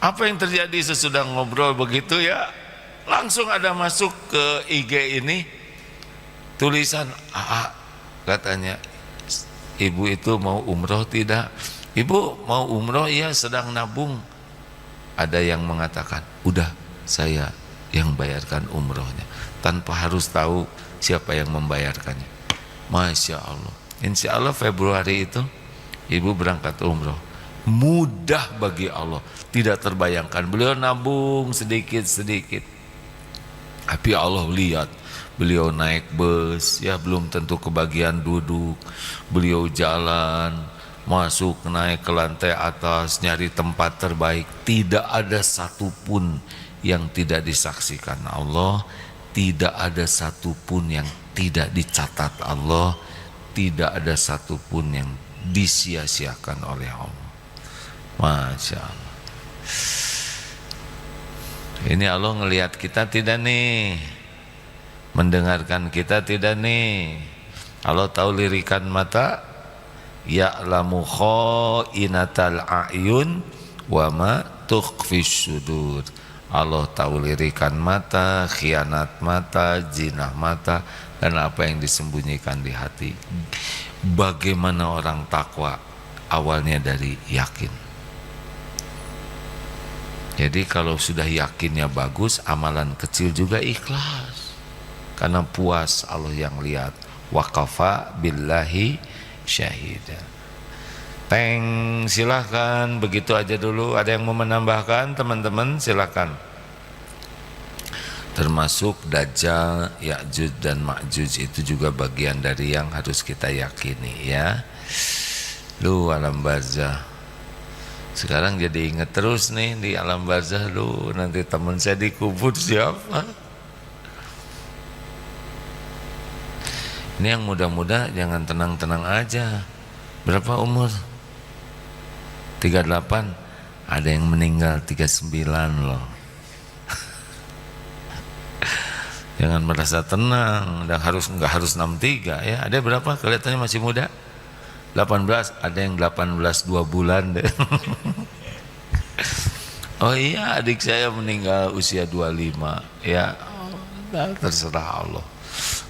Apa yang terjadi sesudah ngobrol begitu ya? Langsung ada masuk ke IG ini tulisan, katanya, ibu itu mau umroh tidak? Ibu mau umroh, iya sedang nabung. Ada yang mengatakan, udah saya yang bayarkan umrohnya, tanpa harus tahu siapa yang membayarkannya. Masya Allah. Insya Allah Februari itu ibu berangkat umroh. mudah bagi Allah, tidak terbayangkan. Beliau nabung sedikit-sedikit, tapi Allah lihat beliau naik bus, ya belum tentu kebagian duduk, beliau jalan, masuk naik ke lantai atas, nyari tempat terbaik, tidak ada satupun yang tidak disaksikan Allah, tidak ada satupun yang tidak dicatat Allah, tidak ada satupun yang disia-siakan oleh Allah. Masya Allah. Ini Allah ngelihat kita tidak nih, mendengarkan kita tidak nih. Allah tahu lirikan mata, ya'lamu kha'inatal a'yun wa ma tukhfis sudur. Allah tahu lirikan mata, khianat mata, jinah mata, dan apa yang disembunyikan di hati. Bagaimana orang takwa? Awalnya dari yakin. Jadi kalau sudah yakinnya bagus, amalan kecil juga ikhlas, karena puas Allah yang lihat. Waqafa billahi syahida. Teng, silahkan, begitu aja dulu. Ada yang mau menambahkan, teman-teman? Silahkan. Termasuk Dajjal, Ya'juj dan Ma'juj itu juga bagian dari yang harus kita yakini, ya. Lu alam barzah. Sekarang jadi inget terus nih di alam barzah, lu nanti teman saya dikubur siapa? Ini yang muda-muda jangan tenang-tenang aja. Berapa umur? 38. Ada yang meninggal 39 loh. Jangan merasa tenang, dan nggak harus 63 ya. Ada berapa? Kelihatannya masih muda. 18, ada yang 18 2 bulan deh. Oh iya, adik saya meninggal usia 25 ya. Terserah Allah.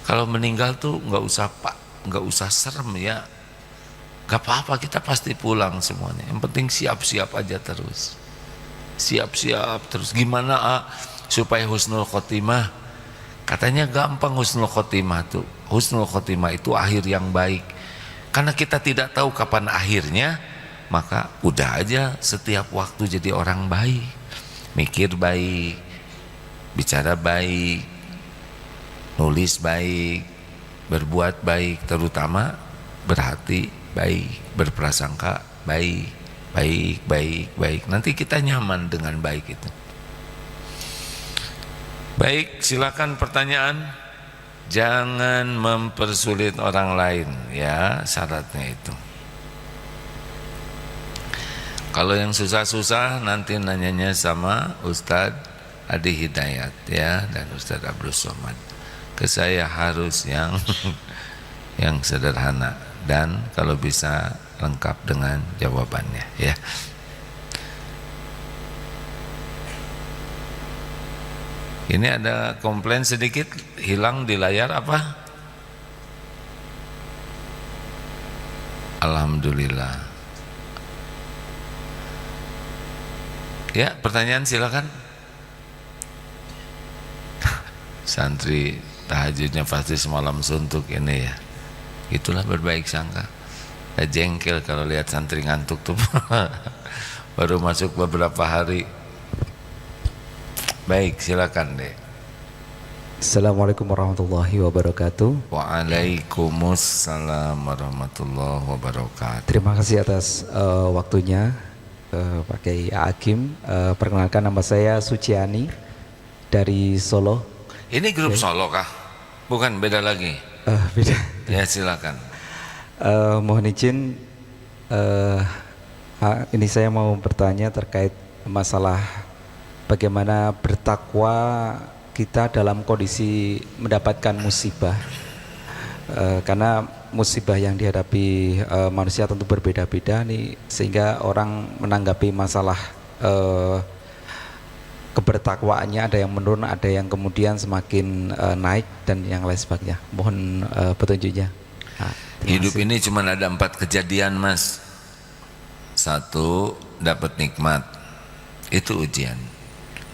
Kalau meninggal tuh nggak usah serem ya. Gak apa-apa, kita pasti pulang semuanya. Yang penting siap-siap aja terus. Siap-siap terus. Gimana supaya husnul khotimah? Katanya gampang husnul khotimah tuh. Husnul khotimah itu akhir yang baik. Karena kita tidak tahu kapan akhirnya, maka udah aja setiap waktu jadi orang baik, mikir baik, bicara baik, nulis baik, berbuat baik, terutama berhati baik, berprasangka baik, baik. Nanti kita nyaman dengan baik itu. Baik, silakan pertanyaan. Jangan mempersulit orang lain, ya, syaratnya itu. Kalau yang susah-susah nanti nanyanya sama Ustadz Adi Hidayat, ya, dan Ustadz Abdul Somad. Ke saya harus yang yang sederhana, dan kalau bisa lengkap dengan jawabannya, ya. Ini ada komplain sedikit, hilang di layar apa? Alhamdulillah. Ya, pertanyaan silakan. Santri tahajudnya pasti semalam suntuk ini ya. Itulah berbaik sangka. Jengkel kalau lihat santri ngantuk tuh. Baru masuk beberapa hari. Baik, silakan deh. Assalamualaikum warahmatullahi wabarakatuh. Waalaikumsalam warahmatullahi wabarakatuh. Terima kasih atas waktunya, Pak Kiai Hakim. Perkenalkan, nama saya Suciani dari Solo. Ini grup Solo kah? Bukan, beda lagi. Beda. Ya, silakan. Mohon izin, ini saya mau bertanya terkait masalah bagaimana bertakwa kita dalam kondisi mendapatkan musibah, karena musibah yang dihadapi manusia tentu berbeda-beda nih, sehingga orang menanggapi masalah kebertakwaannya ada yang menurun, ada yang kemudian semakin naik dan yang lain sebagainya. Mohon petunjuknya. Hidup ini cuma ada 4 kejadian, Mas. 1, dapat nikmat, itu ujian.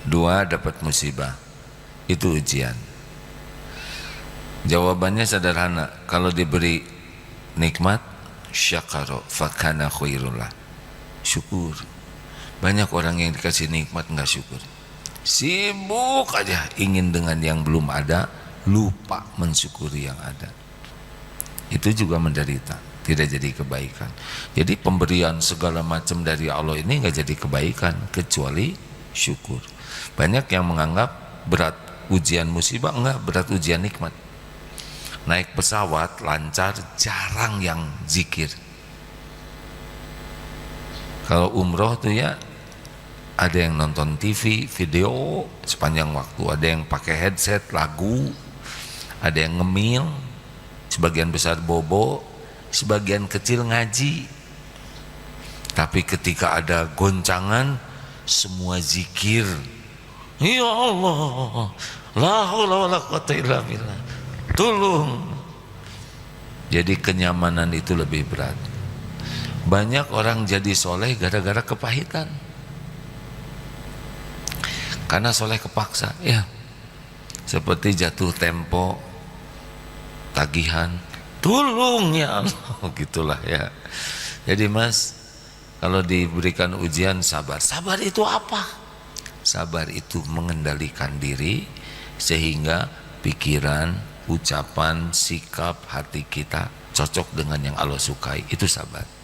2, dapat musibah, itu ujian. Jawabannya sederhana. Kalau diberi nikmat, syakara fakana khairullah. syukur. Banyak orang yang dikasih nikmat nggak syukur, sibuk aja ingin dengan yang belum ada, lupa mensyukuri yang ada. Itu juga menderita, tidak jadi kebaikan. Jadi pemberian segala macam dari Allah ini nggak jadi kebaikan kecuali syukur. Banyak yang menganggap berat ujian musibah, enggak, berat ujian nikmat. Naik pesawat lancar, jarang yang zikir. Kalau umroh tuh ya ada yang nonton TV, video sepanjang waktu, ada yang pakai headset, lagu, ada yang ngemil, sebagian besar bobo, sebagian kecil ngaji. Tapi ketika ada goncangan, semua zikir. Ya Allah, la haula wala quwata illa billah. Tolong. Jadi kenyamanan itu lebih berat. Banyak orang jadi soleh gara-gara kepahitan, karena soleh kepaksa, ya. Seperti jatuh tempo, tagihan, tolong ya Allah, gitulah ya. Jadi mas, kalau diberikan ujian sabar. Sabar itu apa? Sabar itu mengendalikan diri sehingga pikiran, ucapan, sikap, hati kita cocok dengan yang Allah sukai. Itu sabar.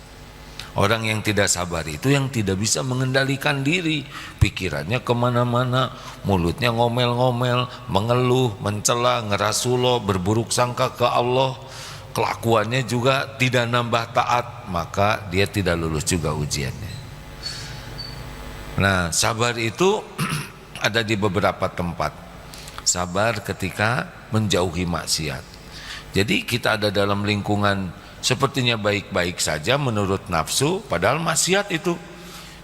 Orang yang tidak sabar itu yang tidak bisa mengendalikan diri, pikirannya kemana-mana, mulutnya ngomel-ngomel, mengeluh, mencela, ngerasuloh, berburuk sangka ke Allah, kelakuannya juga tidak nambah taat, maka dia tidak lulus juga ujiannya. Nah, sabar itu ada di beberapa tempat. Sabar ketika menjauhi maksiat. Jadi kita ada dalam lingkungan sepertinya baik-baik saja menurut nafsu, padahal maksiat itu.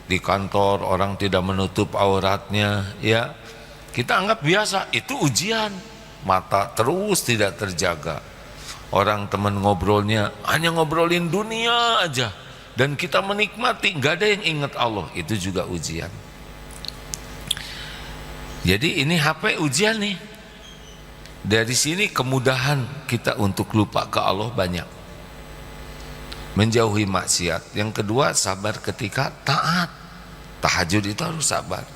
Di kantor orang tidak menutup auratnya, ya kita anggap biasa, itu ujian. Mata terus tidak terjaga, orang teman ngobrolnya hanya ngobrolin dunia aja, dan kita menikmati, nggak ada yang ingat Allah, itu juga ujian. Jadi ini HP ujian nih. Dari sini kemudahan kita untuk lupa ke Allah banyak. Menjauhi maksiat. Yang kedua, sabar ketika taat. Tahajud itu harus sabar.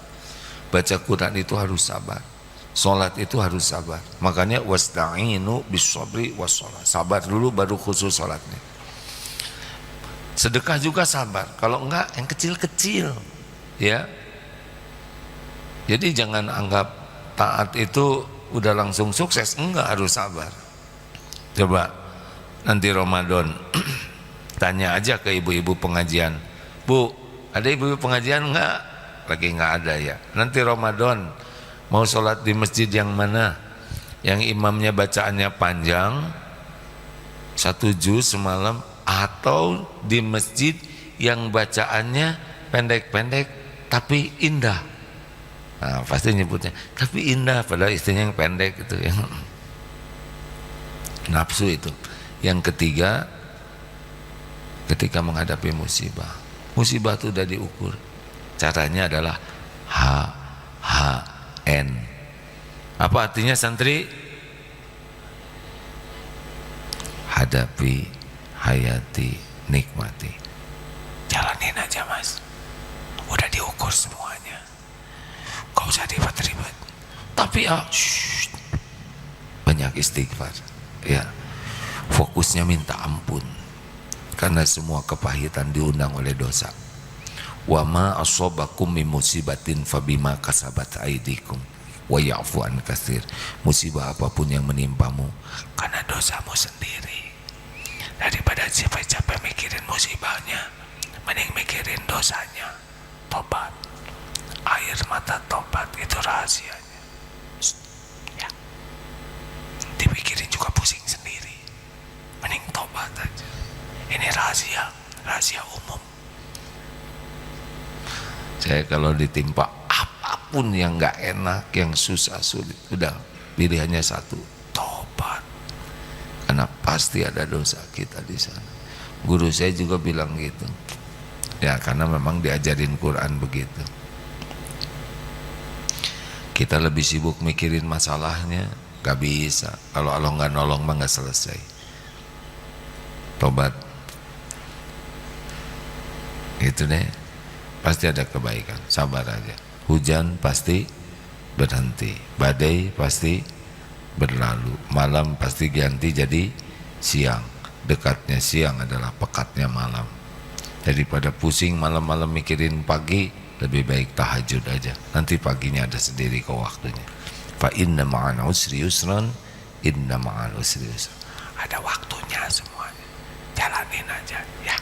Baca Quran itu harus sabar. Sholat itu harus sabar. Makanya wasta'inu bis-sabri was-sholat. Sabar dulu baru khusus sholatnya. Sedekah juga sabar. Kalau enggak, yang kecil-kecil, ya. Jadi jangan anggap taat itu udah langsung sukses. Enggak, harus sabar. Coba nanti Ramadan tanya aja ke ibu-ibu pengajian, Bu, ada ibu-ibu pengajian enggak? Lagi enggak ada ya. Nanti Ramadan mau sholat di masjid yang mana? Yang imamnya bacaannya panjang, 1 juz semalam, atau di masjid yang bacaannya pendek-pendek tapi indah? Nah, pasti nyebutnya tapi indah, padahal istrinya yang pendek itu, yang nafsu itu. Yang ketiga, ketika menghadapi musibah, musibah itu sudah diukur. Caranya adalah HHN. Apa artinya santri? Hadapi, hayati, nikmati. Jalanin aja mas, udah diukur semuanya, gak usah ribet-ribet. Tapi banyak istighfar, ya. Fokusnya minta ampun, karena semua kepahitan diundang oleh dosa. Wa ma asobakum min musibatin fabima kasabat aidikum wa ya'fu an katsir. Musibah apapun yang menimpamu karena dosamu sendiri. Daripada capek-capek mikirin musibahnya, mending mikirin dosanya. Tobat, air mata tobat itu rahasianya. Ya, dipikirin juga pusing sendiri, mending tobat aja. Ini rahasia umum. Saya kalau ditimpa apapun yang nggak enak, yang susah sulit, udah pilihannya satu, tobat. Karena pasti ada dosa kita di sana. Guru saya juga bilang gitu. Ya, karena memang diajarin Quran begitu. Kita lebih sibuk mikirin masalahnya, nggak bisa. Kalau Allah nggak nolong mah nggak selesai. Tobat. Gitu deh. pasti ada kebaikan. Sabar aja. Hujan pasti berhenti, badai pasti berlalu, malam pasti ganti jadi siang. Dekatnya siang adalah pekatnya malam. Daripada pusing malam-malam mikirin pagi, lebih baik tahajud aja. Nanti paginya ada sendiri kok waktunya. Fa inna ma'al usri yusran, inna ma'al usri yusran. Ada waktunya semuanya. Jalanin aja ya.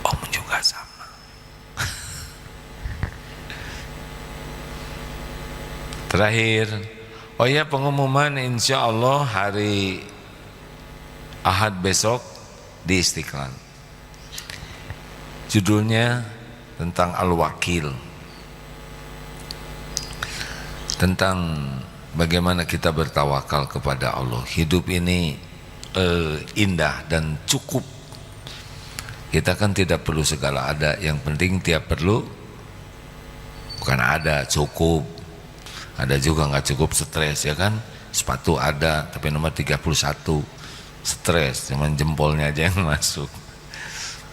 Om juga sama. Terakhir, oh ya, pengumuman insya Allah hari Ahad besok di Istiqlal. Judulnya tentang Al-Wakil, tentang bagaimana kita bertawakal kepada Allah. Hidup ini indah dan cukup. Kita kan tidak perlu segala ada, yang penting tiap perlu bukan ada, cukup. Ada juga nggak cukup, stres ya kan. Sepatu ada tapi nomor 31, stres, cuman jempolnya aja yang masuk.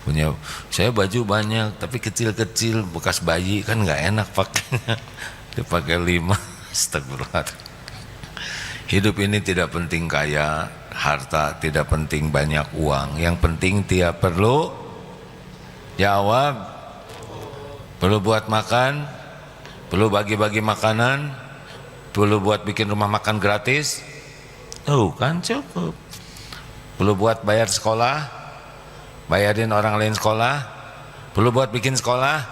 Punya saya baju banyak tapi kecil-kecil bekas bayi, kan nggak enak pakainya, dipakai 5. Astagfirullah. Hidup ini tidak penting kaya harta, tidak penting banyak uang, yang penting tiap perlu. Jawab. Perlu buat makan, perlu bagi-bagi makanan, perlu buat bikin rumah makan gratis, tuh kan cukup. Perlu buat bayar sekolah, bayarin orang lain sekolah, perlu buat bikin sekolah,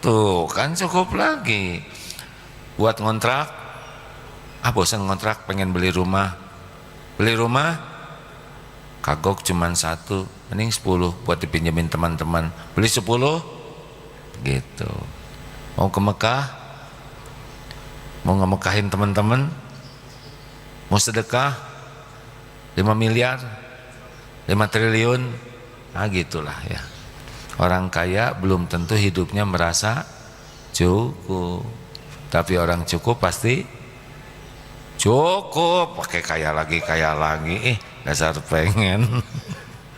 tuh kan cukup lagi. Buat ngontrak, bosan ngontrak, pengen beli rumah, kagok cuman 1, mending 10 buat dipinjemin teman-teman, beli 10 gitu. Mau ke Mekah, mau ngemekahin teman-teman, mau sedekah 5 miliar, 5 triliun, nah gitulah ya. Orang kaya belum tentu hidupnya merasa cukup, tapi orang cukup pasti cukup. Pakai kaya lagi, dasar pengen.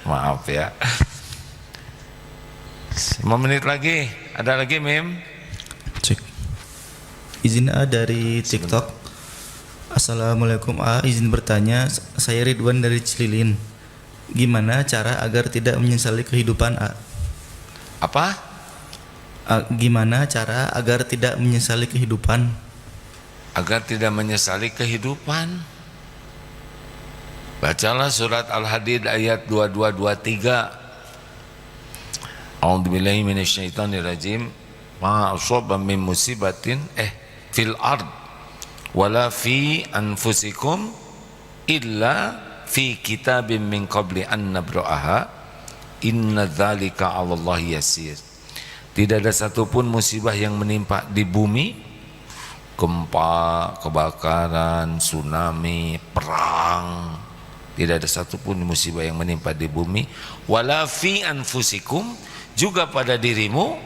Maaf ya. 5 menit lagi, ada lagi Mim? Cek. Izin A dari TikTok. Assalamualaikum A, izin bertanya, saya Ridwan dari Cililin. Gimana cara agar tidak menyesali kehidupan A? Apa? Gimana cara agar tidak menyesali kehidupan? Agar tidak menyesali kehidupan, bacalah surat Al-Hadid ayat 22-23. A'udzubillahi minasyaitonirrajim. Ma asaba min musibatin fil ard wala fi anfusikum illa fi kitabim min qabli an nabra'aha inna dzalika 'alallahi yasir. Tidak ada satupun musibah yang menimpa di bumi, gempa, kebakaran, tsunami, perang, tidak ada satupun musibah yang menimpa di bumi. Wala fi anfusikum, juga pada dirimu,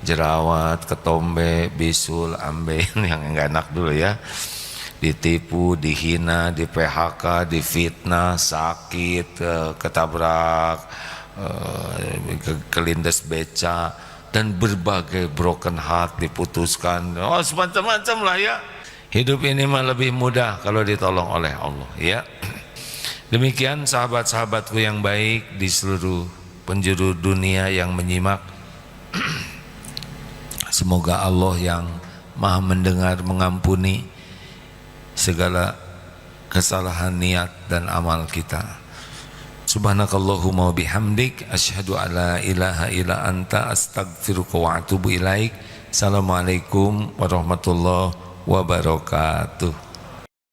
jerawat, ketombe, bisul, ambeien yang enggak enak dulu ya, ditipu, dihina, di PHK, difitnah, sakit, ketabrak, kelindes beca, dan berbagai broken heart, diputuskan, semacam-macam lah ya. Hidup ini mah lebih mudah kalau ditolong oleh Allah ya. Demikian sahabat-sahabatku yang baik di seluruh penjuru dunia yang menyimak. Semoga Allah yang Maha mendengar mengampuni segala kesalahan niat dan amal kita. Subhanakallahumma bihamdik asyhadu alla ilaha illa anta astaghfiruka wa atubu ilaik. Assalamualaikum warahmatullahi wabarakatuh.